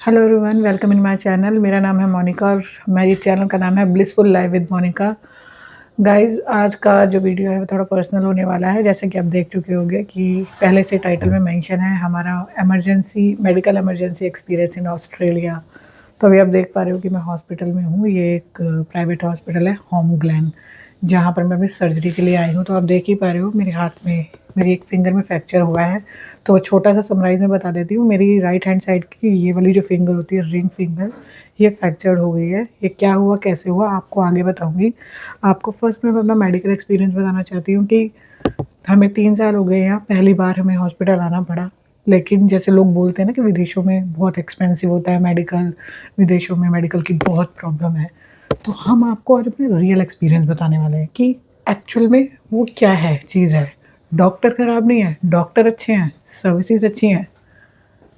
Hello everyone, welcome in my channel. मेरा नाम है मोनिका और मेरे चैनल का नाम है blissful life with Monica. Guys, आज का जो वीडियो है वो थोड़ा पर्सनल होने वाला है। जैसे कि आप देख चुके होंगे कि पहले से टाइटल में मेंशन है हमारा medical emergency experience in Australia. तो अभी आप देख पा रहे हो कि मैं हॉस्पिटल में हूँ। ये एक प्राइवेट हॉस्पिटल है, होम ग्लैन, जहाँ पर मैं अभी सर्जरी के लिए आई हूँ। तो आप देख ही पा रहे हो मेरे हाथ में, मेरी एक फिंगर में फ्रैक्चर हुआ है। तो छोटा सा समराइज में बता देती हूँ। मेरी राइट हैंड साइड की ये वाली जो फिंगर होती है, रिंग फिंगर, ये फ्रैक्चर्ड हो गई है। ये क्या हुआ, कैसे हुआ, आपको आगे बताऊँगी। आपको फर्स्ट मैं अपना मेडिकल एक्सपीरियंस बताना चाहती हूँ कि हमें 3 साल हो गए यहाँ, पहली बार हमें हॉस्पिटल आना पड़ा। लेकिन जैसे लोग बोलते हैं ना कि विदेशों में बहुत एक्सपेंसिव होता है मेडिकल, विदेशों में मेडिकल की बहुत प्रॉब्लम है। तो हम आपको आज अपने रियल एक्सपीरियंस बताने वाले हैं कि एक्चुअल में वो क्या है, चीज़ है। डॉक्टर खराब नहीं है, डॉक्टर अच्छे हैं, सर्विसेज अच्छी हैं,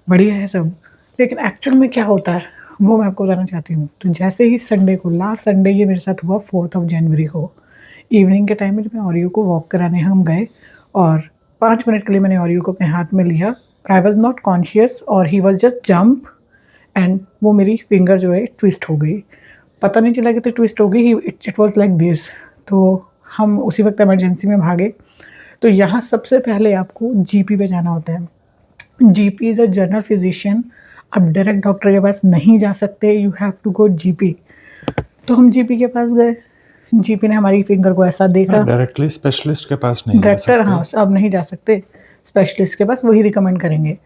बढ़िया है सब। लेकिन एक्चुअल में क्या होता है वो मैं आपको बताना चाहती हूँ। तो जैसे ही संडे को, लास्ट संडे ये मेरे साथ हुआ, 4 जनवरी को इवनिंग के टाइम में, जब मैं ऑरियो को वॉक कराने हम गए और 5 मिनट के लिए मैंने ऑरियो को अपने हाथ में लिया। आई वॉज नॉट कॉन्शियस और he was just jump and वो मेरी फिंगर जो है ट्विस्ट हो गई। पता नहीं चला कि तो ट्विस्ट हो गई, इट वॉज लाइक दिस। तो हम उसी वक्त इमरजेंसी में भागे। तो यहाँ सबसे पहले आपको जीपी पे जाना होता है। GP is a general physician. आप डायरेक्ट डॉक्टर के पास नहीं जा सकते, you have to go GP. तो हम जीपी के पास गए। जीपी ने हमारी फिंगर को ऐसा देखा। डायरेक्टली स्पेशलिस्ट के पास नहीं जा डायरेक्टर, सकते। हाँ, अब नहीं जा सकते, स्पेशलिस्ट के पास, वही रिकमेंड करेंगे।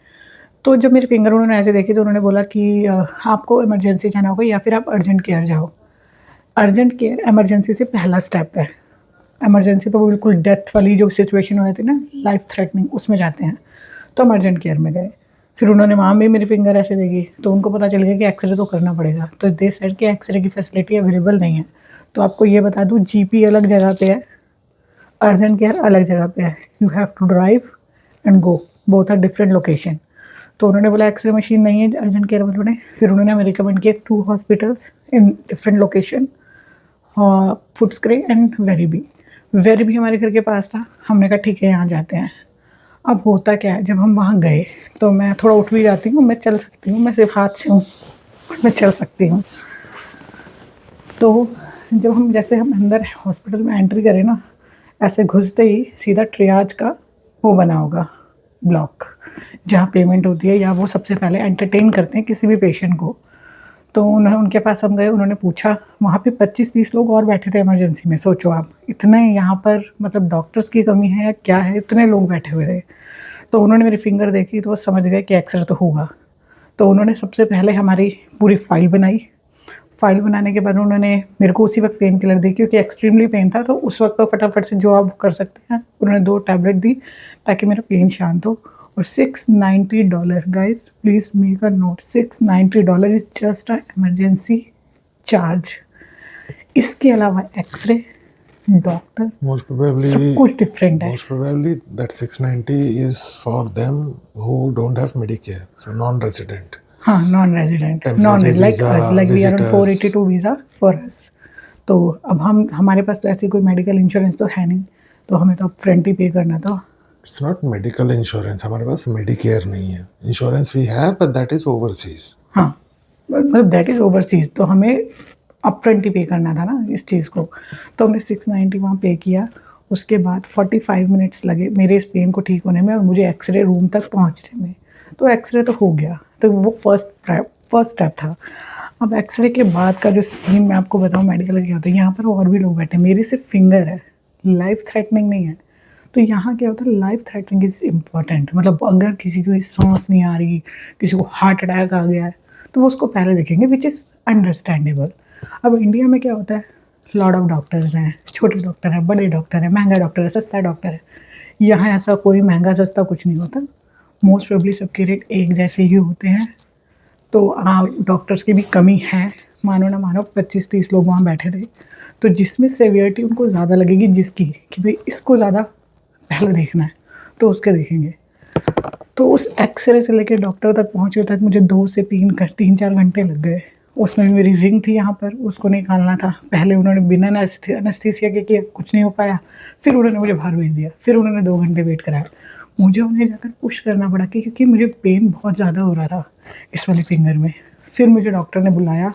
तो जब मेरी फिंगर उन्होंने ऐसे देखी तो उन्होंने बोला कि आपको इमरजेंसी जाना होगा या फिर आप अर्जेंट केयर जाओ। अर्जेंट केयर इमरजेंसी से पहला स्टेप है। इमरजेंसी तो बिल्कुल डेथ वाली जो सिचुएशन हो जाती है ना, लाइफ थ्रेटनिंग, उसमें जाते हैं। तो हम अर्जेंट केयर में गए। फिर उन्होंने वहाँ भी मेरी फिंगर ऐसे देखी तो उनको पता चल गया कि एक्सरे तो करना पड़ेगा। तो दे सेड कि एक्सरे की फैसिलिटी अवेलेबल नहीं है। तो आपको ये बता दूँ, जीपी अलग जगह पे है, अर्जेंट केयर अलग जगह पे है। You have to drive and go, both are different location. तो उन्होंने बोला एक्सरे मशीन नहीं है अर्जेंट केयर वालों ने। फिर उन्होंने हमें रिकमेंड किया 2 hospitals in different location, Footscray and Werribee. Werribee हमारे घर के पास था। हमने कहा ठीक है, यहाँ जाते हैं। अब होता क्या है, जब हम वहाँ गए तो मैं थोड़ा उठ भी जाती हूँ, मैं चल सकती हूँ, मैं सिर्फ हाथ से हूँ, मैं चल सकती हूँ। तो जब हम जैसे हम अंदर हॉस्पिटल में एंट्री करें ना, ऐसे घुसते ही सीधा ट्रियाज का वो बना होगा ब्लॉक, जहाँ पेमेंट होती है, या वो सबसे पहले एंटरटेन करते हैं किसी भी पेशेंट को। तो उन्होंने, उनके पास हम गए, उन्होंने पूछा। वहाँ पे 25-30 लोग और बैठे थे इमरजेंसी में। सोचो आप, इतने यहाँ पर मतलब डॉक्टर्स की कमी है या क्या है, इतने लोग बैठे हुए थे। तो उन्होंने मेरी फिंगर देखी तो वो समझ गए कि एक्सरे तो होगा। तो उन्होंने सबसे पहले हमारी पूरी फाइल बनाई। फाइल बनाने के बाद उन्होंने मेरे को उसी वक्त पेन किलर दी, क्योंकि एक्सट्रीमली पेन था। तो उस वक्त तो फटाफट से जो आप कर सकते हैं, उन्होंने 2 टैबलेट दी ताकि मेरा पेन शांत हो। और $690, guys please make a note, $690 is just a emergency charge. इसके अलावा एक्सरे, डॉक्टर, Most सब probably, कुछ डिफरेंट है। most probably that 690 is for them who don't have Medicare, so non-resident, हाँ, non resident, non temporary like visa us, like we are on visitors. 482 visa for us. तो अब हमारे पास तो ऐसी कोई मेडिकल इंश्योरेंस तो है नहीं, तो हमें तो अब फ्रंट ही पे करना था। It's not medical insurance. हमारे पास Medicare नहीं है. Insurance we have, but that is overseas. हाँ, मतलब दैट इज़ ओवरसीज़, तो हमें अप फ्रंट ही पे करना था ना इस चीज़ को। तो हमने 690 वहाँ पे किया। उसके बाद 45 मिनट्स लगे मेरे इस पेन को ठीक होने में और मुझे एक्सरे रूम तक पहुँचने में। तो एक्सरे तो हो गया, तो वो फर्स्ट स्टेप था। अब एक्सरे के बाद का जो सीन मैं आपको बताऊँ मेडिकल क्या होता है। यहाँ पर और भी लोग बैठे हैं, मेरी सिर्फ फिंगर है, लाइफ थ्रेटनिंग नहीं है। तो यहाँ क्या होता है, लाइफ थ्रेटनिंग इज़ इम्पॉर्टेंट। मतलब अगर किसी को सांस नहीं आ रही, किसी को हार्ट अटैक आ गया है, तो वो उसको पहले देखेंगे, विच इज़ अंडरस्टैंडेबल। अब इंडिया में क्या होता है, लॉट ऑफ डॉक्टर्स हैं, छोटे डॉक्टर हैं, बड़े डॉक्टर हैं, महंगा डॉक्टर है, सस्ता डॉक्टर है। यहाँ ऐसा कोई महंगा सस्ता कुछ नहीं होता। मोस्ट प्रोबेबली सबके रेट एक जैसे ही होते हैं। तो हाँ, डॉक्टर्स की भी कमी है, मानो ना मानो। 25-30 लोग वहाँ बैठे थे। तो जिसमें सेवियरिटी उनको ज़्यादा लगेगी, जिसकी कि भाई इसको ज़्यादा पहले देखना है, तो उसके देखेंगे। तो उस एक्सरे से लेकर डॉक्टर तक पहुँचने तक मुझे 2 से 3-4 घंटे लग गए। उसमें भी मेरी रिंग थी यहाँ पर, उसको निकालना था। पहले उन्होंने बिना एनेस्थीसिया के किया, कुछ नहीं हो पाया। फिर उन्होंने मुझे बाहर भेज दिया। फिर उन्होंने 2 घंटे वेट कराया। मुझे उन्हें जाकर पुश करना पड़ा क्योंकि मुझे पेन बहुत ज़्यादा हो रहा था इस वाली फिंगर में। फिर मुझे डॉक्टर ने बुलाया,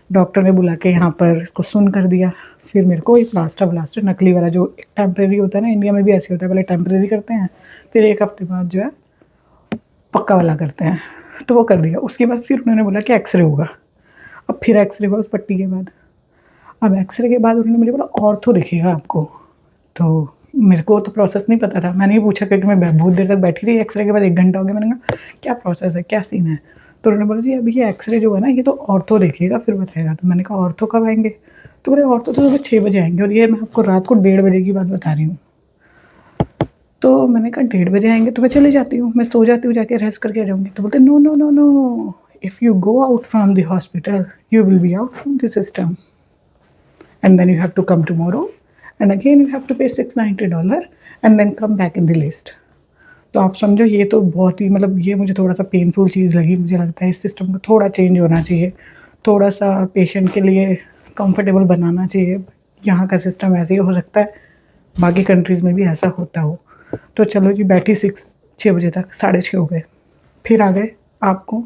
डॉक्टर ने बुला के यहाँ पर इसको सुन कर दिया। फिर मेरे को एक प्लास्टर नकली वाला जो एक टेम्प्रेरी होता है ना, इंडिया में भी ऐसे होता है, पहले टेम्प्रेरी करते हैं फिर 1 हफ्ते बाद जो है पक्का वाला करते हैं, तो वो कर दिया। उसके बाद फिर उन्होंने बोला कि एक्सरे होगा। अब फिर एक्सरे हुआ उस पट्टी के बाद। अब एक्सरे के बाद उन्होंने मुझे बोला ऑर्थो दिखेगा आपको। तो मेरे को तो प्रोसेस नहीं पता था, मैंने ही पूछा क्योंकि मैं बहुत देर तक बैठी रही। एक्सरे के बाद 1 घंटा हो गया, मैंने कहा क्या प्रोसेस है, क्या सीन है। तो उन्होंने बोला जी अभी ये एक्सरे जो है ना ये तो ऑर्थो देखिएगा फिर बताएगा। तो मैंने कहा ऑर्थो कब आएंगे। तो बोले ऑर्थो तो सुबह 6 बजे आएंगे, और ये मैं आपको रात को 1:30 बजे की बात बता रही हूँ। तो मैंने कहा 1:30 बजे आएंगे तो मैं चले जाती हूँ, मैं सो जाती हूँ, जाके रेस्ट करके आ जाऊँगी। तो बोलते no no no no, if you go out from the hospital you will be out from the system and then you have to come tomorrow and again you have to pay $690 and then come back in the list। तो आप समझो ये तो बहुत ही मतलब ये मुझे थोड़ा सा पेनफुल चीज़ लगी। मुझे लगता है इस सिस्टम को थोड़ा चेंज होना चाहिए, थोड़ा सा पेशेंट के लिए कंफर्टेबल बनाना चाहिए। यहाँ का सिस्टम ऐसे ही हो सकता है बाकी कंट्रीज़ में भी ऐसा होता हो। तो चलो जी बैठी 6 बजे तक, 6:30 हो गए। फिर आ गए आपको,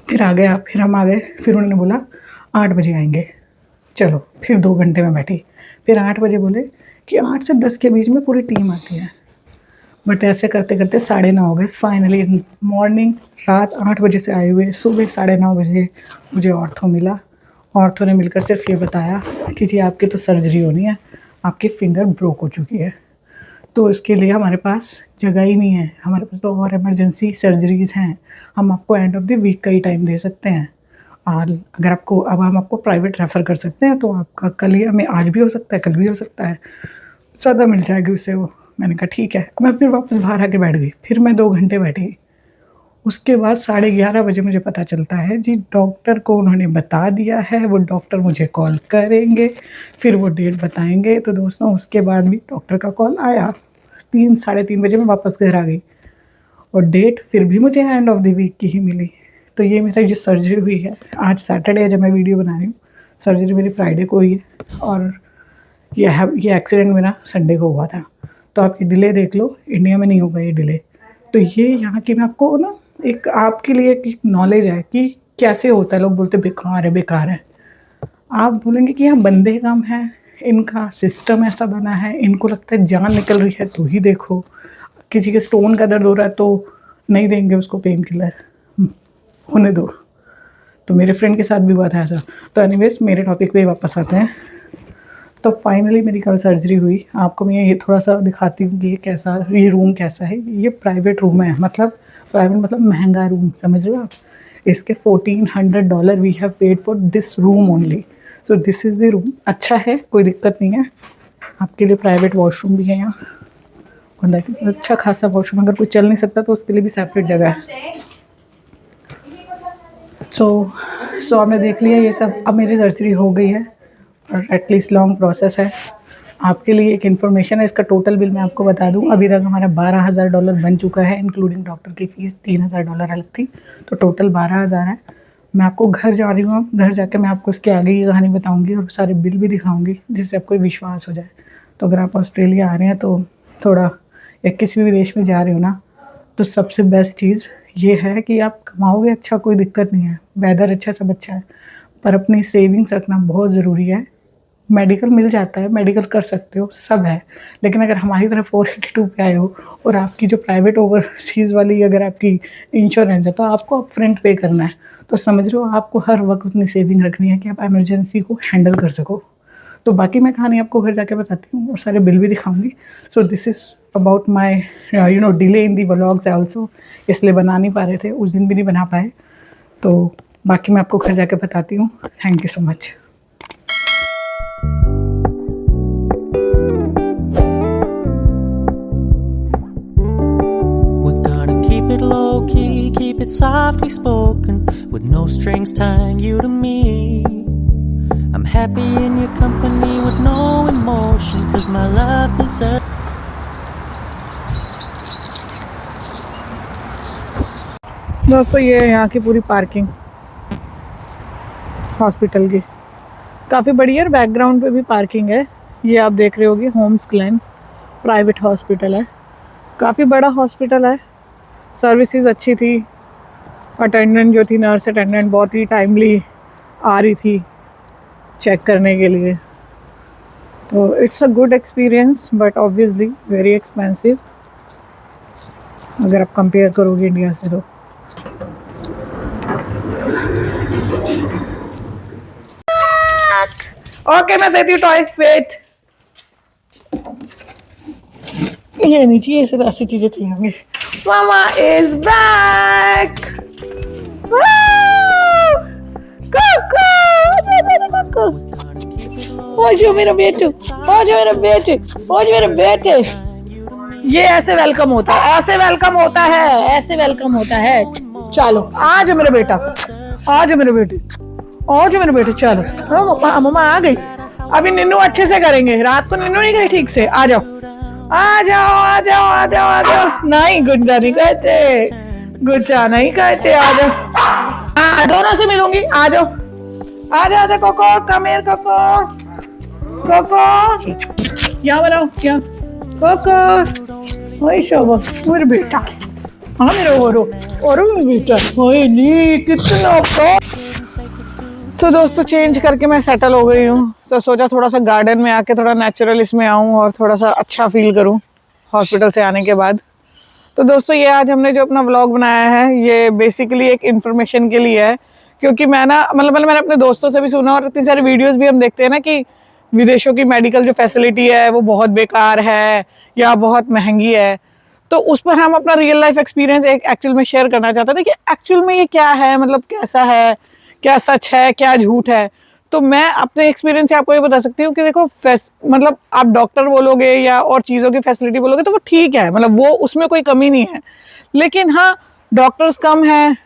फिर आ गए आप, फिर हम आ गए। फिर उन्होंने बोला 8 बजे आएंगे। चलो फिर 2 घंटे में बैठी। फिर 8 बजे बोले कि 8 से 10 के बीच में पूरी टीम आती है। बट ऐसे करते करते 9:30 हो गए। फाइनली मॉर्निंग रात 8 बजे से आए हुए सुबह 9:30 बजे मुझे ऑर्थो मिला। ऑर्थो ने मिलकर सिर्फ ये बताया कि जी आपकी तो सर्जरी होनी है, आपकी फिंगर ब्रोक हो चुकी है। तो इसके लिए हमारे पास जगह ही नहीं है, हमारे पास तो और इमरजेंसी सर्जरीज़ हैं, हम आपको एंड ऑफ द वीक का ही टाइम दे सकते हैं। और अगर आपको अब हम आपको प्राइवेट रेफ़र कर सकते हैं तो आपका कल ही, हमें आज भी हो सकता है, कल भी हो सकता है, ज़्यादा मिल जाएगी उससे वो। मैंने कहा ठीक है। मैं फिर वापस बाहर आके बैठ गई। फिर मैं 2 घंटे बैठी। उसके बाद 11:30 बजे मुझे पता चलता है जी डॉक्टर को उन्होंने बता दिया है, वो डॉक्टर मुझे कॉल करेंगे, फिर वो डेट बताएंगे। तो दोस्तों उसके बाद भी डॉक्टर का कॉल आया। 3-3:30 बजे मैं वापस घर आ गई और डेट फिर भी मुझे एंड ऑफ द वीक की ही मिली। तो ये मेरी जो सर्जरी हुई है, आज सैटरडे है जब मैं वीडियो बना रही हूँ, सर्जरी मेरी फ्राइडे को हुई है और ये एक्सीडेंट मेरा संडे को हुआ था। तो आप ये डिले देख लो, इंडिया में नहीं होगा ये डिले। तो ये यहाँ की मैं आपको ना एक आपके लिए एक नॉलेज है कि कैसे होता है। लोग बोलते बेकार है बेकार है, आप बोलेंगे कि यहाँ बंदे कम हैं, इनका सिस्टम ऐसा बना है, इनको लगता है जान निकल रही है तो ही देखो। किसी के स्टोन का दर्द हो रहा है तो नहीं देंगे उसको पेन किलर, होने दो। तो मेरे फ्रेंड के साथ भी हुआ था ऐसा। तो एनीवेज मेरे टॉपिक पे वापस आते हैं। तो फाइनली मेरी कल सर्जरी हुई। आपको मैं ये थोड़ा सा दिखाती हूँ कि ये रूम कैसा है। ये प्राइवेट रूम है, मतलब प्राइवेट मतलब महंगा रूम, समझ रहे हो आप। इसके $1400 we have paid for this room only. So this is the room. अच्छा है, कोई दिक्कत नहीं है। आपके लिए प्राइवेट वॉशरूम भी है यहाँ, और अच्छा खासा वॉशरूम। अगर कोई चल नहीं सकता तो उसके लिए भी सेपरेट जगह है। सो आपने देख लिया ये सब। अब मेरी सर्जरी हो गई है और एटलीस्ट लॉन्ग प्रोसेस है। आपके लिए एक इन्फॉर्मेशन है, इसका टोटल बिल मैं आपको बता दूं। अभी तक हमारा $12,000 बन चुका है, इंक्लूडिंग डॉक्टर की फ़ीस $3,000 अलग थी, तो टोटल 12,000 है। मैं आपको घर जा रही हूँ, घर जाके मैं आपको इसके आगे की कहानी बताऊँगी और सारे बिल भी दिखाऊँगी जिससे आपको विश्वास हो जाए। तो अगर आप ऑस्ट्रेलिया आ रहे हैं तो थोड़ा, या किसी भी देश में जा रहे हो ना, तो सबसे बेस्ट चीज़ ये है कि आप कमाओगे अच्छा, कोई दिक्कत नहीं है, वेदर अच्छा, सब अच्छा है, पर अपनी सेविंग्स रखना बहुत ज़रूरी है। मेडिकल मिल जाता है, मेडिकल कर सकते हो, सब है। लेकिन अगर हमारी तरफ 482 पे आए हो और आपकी जो प्राइवेट ओवरसीज़ वाली अगर आपकी इंश्योरेंस है तो आपको अप फ्रंट पे करना है। तो समझ रहे हो, आपको हर वक्त अपनी सेविंग रखनी है कि आप इमरजेंसी को हैंडल कर सको। तो बाकी मैं कहानी आपको घर जाके बताती हूँ और सारे बिल भी दिखाऊंगी। सो this is about my delay in the vlogs also, इसलिए बना नहीं पा रहे थे, उस दिन भी नहीं बना पाए। तो बाकी मैं आपको घर जाके बताती हूँ। Thank you so much. Keep it low key, keep it softly spoken, with no strings tying you to me. I'm happy in your company with no emotion, 'cause my love deserves. दोस्तों ये यहाँ की पूरी parking hospital की काफ़ी बड़ी है और बैकग्राउंड पे भी पार्किंग है। ये आप देख रहे होगे होम्स ग्लेन प्राइवेट हॉस्पिटल है, काफ़ी बड़ा हॉस्पिटल है, सर्विसेज अच्छी थी, अटेंडेंट जो थी, नर्स अटेंडेंट, बहुत ही टाइमली आ रही थी चेक करने के लिए। तो it's a good experience but obviously very expensive अगर आप कंपेयर करोगे इंडिया से। तो ओके मैं देती हूँ टॉय, वेट। ये नहीं चाहिए, ऐसे ऐसी चीजें चाहिए होंगी। मामा इज बैक। ओ जो मेरा बेटे, ओ जो मेरा बेटे, ओ जो मेरा बेटे। ये ऐसे वेलकम होता है, ऐसे वेलकम होता है, ऐसे वेलकम होता है। चलो आ जाओ मेरा बेटा, आ जाओ मेरे बेटे, आ जाओ मेरे बेटे। चलो मम्मा आ गई। अभी निन्नू अच्छे से करेंगे, रात को निन्नू नहीं गई ठीक से। आ जाओ आ जाओ आ जाओ आ जाओ आ जाओ। नहीं गुड्डा नहीं कहते, गुड्डा नहीं कहते। आ जाओ, दोनों से मिलूंगी। आ जाओ आ जाओ आ जाओ। Coco come here, Coco Coco क्या बनाओ, क्या कोको। वही शोभा मेरे बेटा, हाँ मेरा और बेटा। वही नहीं कितना। तो दोस्तों चेंज करके मैं सेटल हो गई हूँ। तो सोचा थोड़ा सा गार्डन में आके थोड़ा नेचुरल इसमें आऊँ और थोड़ा सा अच्छा फील करूँ हॉस्पिटल से आने के बाद। तो दोस्तों ये आज हमने जो अपना व्लॉग बनाया है ये बेसिकली एक इन्फॉर्मेशन के लिए है, क्योंकि मैं ना मतलब मैंने अपने दोस्तों से भी सुना और इतनी सारी वीडियोस भी हम देखते हैं ना कि विदेशों की मेडिकल जो फैसिलिटी है वो बहुत बेकार है या बहुत महंगी है। तो उस पर हम अपना रियल लाइफ एक्सपीरियंस एक एक्चुअल में शेयर करना चाहते थे कि एक्चुअल में ये क्या है, मतलब कैसा है, क्या सच है, क्या झूठ है। तो मैं अपने एक्सपीरियंस से आपको ये बता सकती हूँ कि देखो मतलब आप डॉक्टर बोलोगे या और चीज़ों की फैसिलिटी बोलोगे तो वो ठीक है, मतलब वो उसमें कोई कमी नहीं है। लेकिन हाँ डॉक्टर्स कम हैं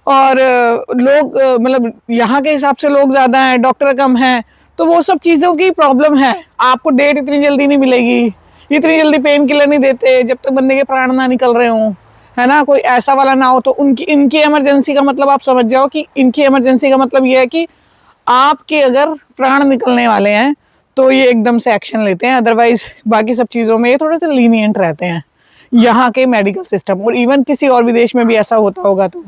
और लोग मतलब यहाँ के हिसाब से लोग ज़्यादा हैं, डॉक्टर कम हैं, तो वो सब चीज़ों की प्रॉब्लम है। आपको डेट इतनी जल्दी नहीं मिलेगी, इतनी जल्दी पेन किलर नहीं देते जब तक बंदे के प्राण ना निकल रहे हों, है ना। कोई ऐसा वाला ना हो। तो इनकी इमरजेंसी का मतलब आप समझ जाओ कि इनकी इमरजेंसी का मतलब ये है कि आपके अगर प्राण निकलने वाले हैं तो ये एकदम से एक्शन लेते हैं। अदरवाइज बाकी सब चीज़ों में ये थोड़े से लीनियंट रहते हैं यहाँ के मेडिकल सिस्टम। और इवन किसी और भी देश में भी ऐसा होता होगा तो,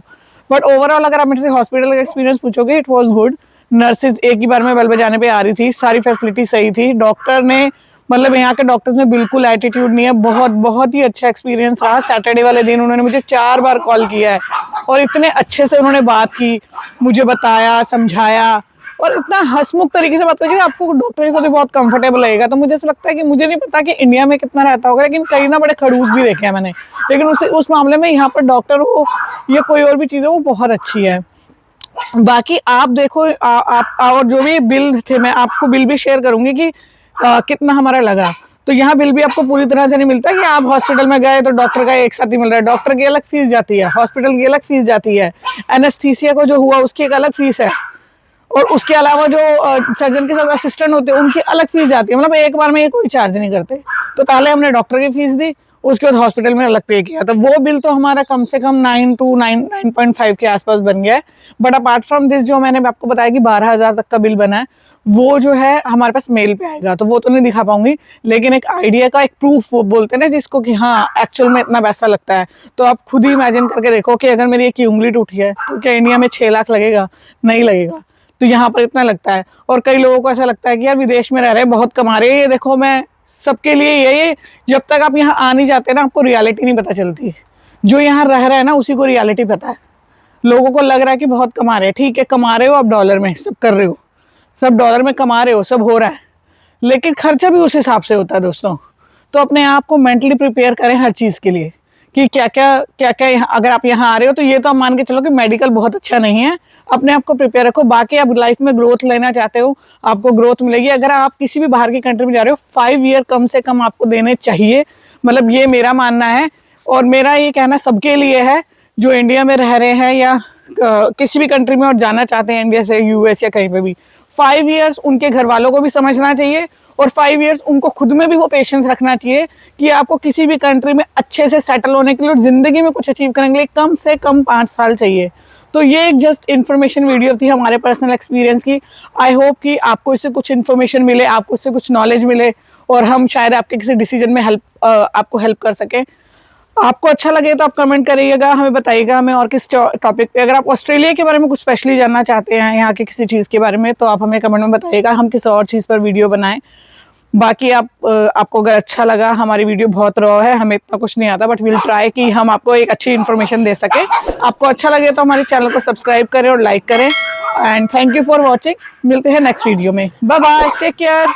बट ओवरऑल अगर आप मेरे से हॉस्पिटल का एक्सपीरियंस पूछोगे इट वॉज गुड। नर्सेज एक ही बार में बेल बजाने पे आ रही थी, सारी फैसिलिटी सही थी। डॉक्टर ने मतलब यहाँ के डॉक्टर्स में बिल्कुल एटीट्यूड नहीं है, बहुत ही अच्छा एक्सपीरियंस रहा। सैटरडे वाले दिन उन्होंने मुझे 4 बार कॉल किया है और इतने अच्छे से उन्होंने बात की, मुझे बताया, समझाया और इतना हंसमुख तरीके से बात करेंगे आपको डॉक्टर के साथ भी बहुत कंफर्टेबल लगेगा। तो मुझे ऐसा लगता है कि मुझे नहीं पता कि इंडिया में कितना रहता होगा, लेकिन कई ना बड़े खड़ूस भी देखे हैं मैंने, लेकिन उस मामले में यहाँ पर डॉक्टर हो या कोई और भी चीज़ हो वो बहुत अच्छी है। बाकी आप देखो आप और जो भी बिल थे मैं आपको बिल भी शेयर करूंगी कि कितना हमारा लगा। तो यहाँ बिल भी आपको पूरी तरह से नहीं मिलता कि आप हॉस्पिटल में गए तो डॉक्टर का एक साथ ही मिल रहा है। डॉक्टर की अलग फीस जाती है, हॉस्पिटल की अलग फीस जाती है, एनेस्थीसिया को जो हुआ उसकी एक अलग फीस है और उसके अलावा जो सर्जन के साथ असिस्टेंट होते हैं उनकी अलग फीस जाती है। मतलब एक बार में ये कोई चार्ज नहीं करते। तो पहले हमने डॉक्टर की फीस दी, उसके बाद हॉस्पिटल में अलग पे किया। तो वो बिल तो हमारा कम से कम 9.5 के आसपास बन गया है। बट अपार्ट फ्रॉम दिस जो मैंने आपको बताया कि 12,000 तक का बिल बना है, वो जो है हमारे पास मेल पे आएगा, तो वो तो नहीं दिखा पाऊंगी, लेकिन एक आइडिया का एक प्रूफ वो बोलते हैं ना जिसको कि हाँ एक्चुअल में इतना पैसा लगता है। तो आप खुद ही इमेजिन करके देखो कि अगर मेरी एक उंगली टूटी है तो क्या इंडिया में 6 लाख लगेगा? नहीं लगेगा। तो यहाँ पर इतना लगता है। और कई लोगों को ऐसा लगता है कि यार विदेश में रह रहे बहुत कमा रहे हैं। ये देखो मैं सबके लिए ये जब तक आप यहाँ आ नहीं जाते ना आपको रियलिटी नहीं पता चलती। जो यहाँ रह रहा है ना उसी को रियलिटी पता है। लोगों को लग रहा है कि बहुत कमा रहे हैं, ठीक है कमा रहे हो आप डॉलर में, सब कर रहे हो, सब डॉलर में कमा रहे हो, सब हो रहा है, लेकिन खर्चा भी उस हिसाब से होता है दोस्तों। तो अपने आप को मेंटली प्रिपेयर करें हर चीज़ के लिए कि क्या क्या अगर आप यहाँ आ रहे हो तो ये तो आप मान के चलो कि मेडिकल बहुत अच्छा नहीं है। अपने आप को प्रिपेयर रखो। बाकी आप लाइफ में ग्रोथ लेना चाहते हो आपको ग्रोथ मिलेगी। अगर आप किसी भी बाहर की कंट्री में जा रहे हो 5 ईयर कम से कम आपको देने चाहिए। मतलब ये मेरा मानना है और मेरा ये कहना सबके लिए है जो इंडिया में रह रहे हैं या किसी भी कंट्री में और जाना चाहते हैं इंडिया से यूएस या कहीं पे भी। 5 ईयर्स उनके घर वालों को भी समझना चाहिए और 5 ईयर्स उनको खुद में भी वो पेशेंस रखना चाहिए कि आपको किसी भी कंट्री में अच्छे से सेटल होने के लिए और ज़िंदगी में कुछ अचीव करने के लिए कम से कम 5 साल चाहिए। तो ये एक जस्ट इन्फॉर्मेशन वीडियो थी हमारे पर्सनल एक्सपीरियंस की। आई होप कि आपको इससे कुछ इन्फॉर्मेशन मिले, आपको इससे कुछ नॉलेज मिले और हम शायद आपके किसी डिसीजन में आपको हेल्प कर सकें। आपको अच्छा लगे तो आप कमेंट करिएगा, हमें बताइएगा हमें और किस टॉपिक पे, अगर आप ऑस्ट्रेलिया के बारे में कुछ स्पेशली जानना चाहते हैं, यहाँ की किसी चीज़ के बारे में, तो आप हमें कमेंट में बताइएगा, हम किसी और चीज़ पर वीडियो बनाएं। बाकी आपको अगर अच्छा लगा, हमारी वीडियो बहुत रॉ है, हमें इतना कुछ नहीं आता, बट विल ट्राई कि हम आपको एक अच्छी इन्फॉर्मेशन दे सके। आपको अच्छा लगे तो हमारे चैनल को सब्सक्राइब करें और लाइक करें। And thank you for watching. मिलते हैं नेक्स्ट वीडियो में। Bye bye, take care.